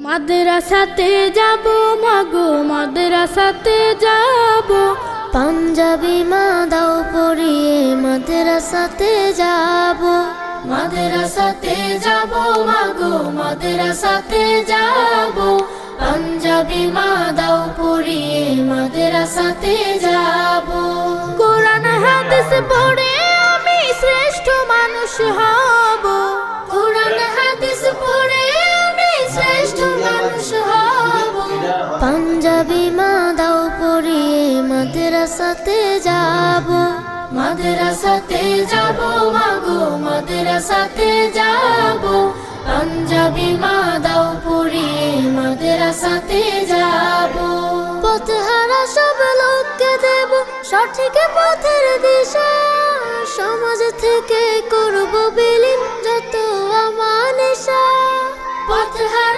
মাদ্রাসাতে যাব মাগো মাদ্রাসাতে যাব, পাঞ্জাবি মা দাও পরিয়ে মাদ্রাসাতে যাব। মাদ্রাসাতে যাব মাগো মাদ্রাসাতে যাব, পাঞ্জাবি মা দাও পরিয়ে মাদ্রাসাতে যাব। কোরআন হাদিস পড়ে আমি শ্রেষ্ঠ মানুষ হব, কোরআন হাদিস পড়ে আমি শ্রেষ্ঠ মানুষ হব। পাঞ্জাবি মা দাও পরিয়ে মাদ্রাসাতে যাব। মাদ্রাসাতে যাব মাগো মাদ্রাসাতে যাব, পাঞ্জাবি মা দাও পরিয়ে মাদ্রাসাতে যাব। পথহারা সব লোককে দেব সঠিক পথের দিশা, সমাজ থেকে করব বিলীন যত আমানেশা। পথহারা